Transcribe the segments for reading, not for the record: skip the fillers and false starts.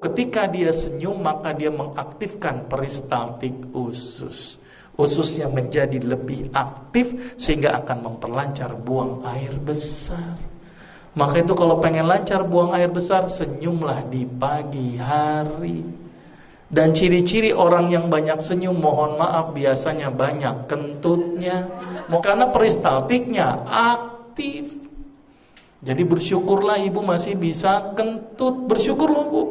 Ketika dia senyum, maka dia mengaktifkan peristaltik usus. Ususnya menjadi lebih aktif sehingga akan memperlancar buang air besar. Maka itu kalau pengen lancar buang air besar, senyumlah di pagi hari. Dan ciri-ciri orang yang banyak senyum, mohon maaf, biasanya banyak kentutnya. Karena peristaltiknya aktif. Jadi bersyukurlah ibu masih bisa kentut. Bersyukur loh bu.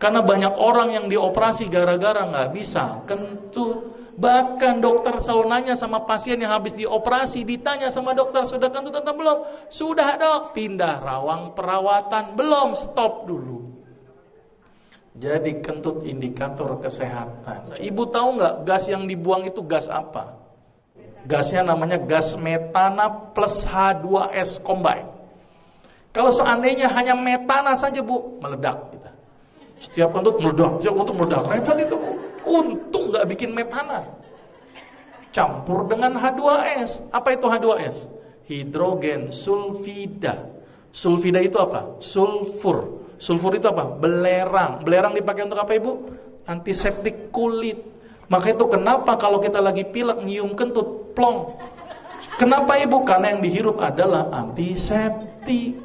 Karena banyak orang yang dioperasi gara-gara gak bisa kentut. Bahkan dokter selalu nanya sama pasien yang habis dioperasi, ditanya sama dokter, sudah kentut atau belum? Sudah dok. Pindah rawang perawatan. Belum, stop dulu. Jadi kentut indikator kesehatan. Ibu tahu nggak gas yang dibuang itu gas apa? Gasnya namanya gas metana plus H2S combine. Kalau seandainya hanya metana saja bu, meledak kita. Setiap kentut meledak, setiap kentut meledak. Repot itu bu. Untung nggak bikin metana. Campur dengan H2S. Apa itu H2S? Hidrogen sulfida. Sulfida itu apa? Sulfur. Sulfur itu apa? Belerang. Belerang dipakai untuk apa ibu? Antiseptik kulit. Maka itu kenapa kalau kita lagi pilek nyium kentut, plong. Kenapa ibu? Karena yang dihirup adalah antiseptik.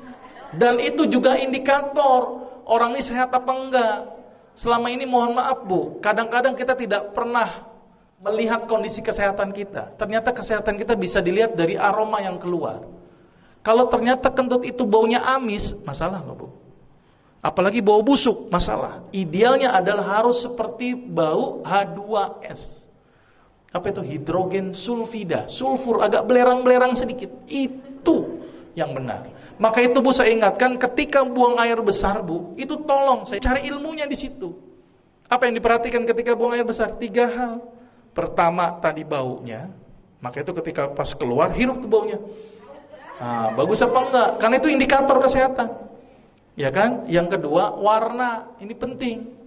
Dan itu juga indikator orang ini sehat apa enggak. Selama ini mohon maaf bu, kadang-kadang kita tidak pernah melihat kondisi kesehatan kita. Ternyata kesehatan kita bisa dilihat dari aroma yang keluar. Kalau ternyata kentut itu baunya amis, masalah nggak bu? Apalagi bau busuk, masalah. Idealnya adalah harus seperti bau H2S. Apa itu? Hidrogen sulfida. Sulfur agak belerang-belerang sedikit. Itu yang benar. Maka itu bu, saya ingatkan ketika buang air besar bu, itu tolong saya cari ilmunya di situ. Apa yang diperhatikan ketika buang air besar? 3 hal. Pertama tadi baunya. Maka itu ketika pas keluar, hirup tuh baunya. Nah, bagus apa enggak? Karena itu indikator kesehatan. Ya kan? Yang kedua, warna. Ini penting.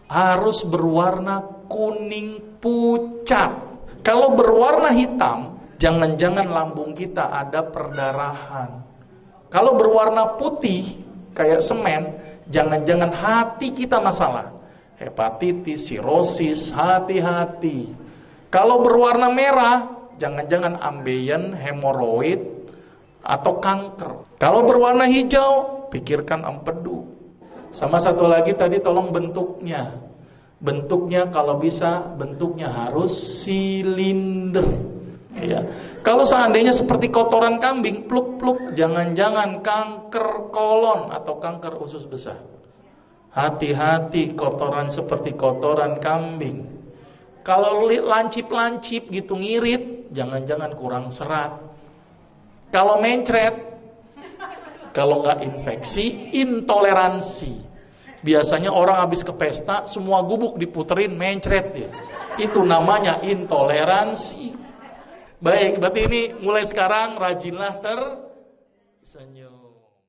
Harus berwarna kuning pucat. Kalau berwarna hitam, jangan-jangan lambung kita ada perdarahan. Kalau berwarna putih, kayak semen, jangan-jangan hati kita masalah. Hepatitis, sirosis, hati-hati. Kalau berwarna merah, jangan-jangan ambeien, hemoroid, atau kanker. Kalau berwarna hijau, pikirkan empedu. Sama satu lagi tadi tolong bentuknya. Bentuknya kalau bisa bentuknya harus silinder. Ya. Kalau seandainya seperti kotoran kambing, pluk-pluk, jangan-jangan kanker kolon atau kanker usus besar. Hati-hati kotoran seperti kotoran kambing. Kalau lancip-lancip gitu ngirit, jangan-jangan kurang serat. Kalau mencret, kalau nggak infeksi, intoleransi. Biasanya orang habis ke pesta, semua gubuk diputerin, mencret dia. Itu namanya intoleransi. Baik, berarti ini mulai sekarang rajinlah tersenyum.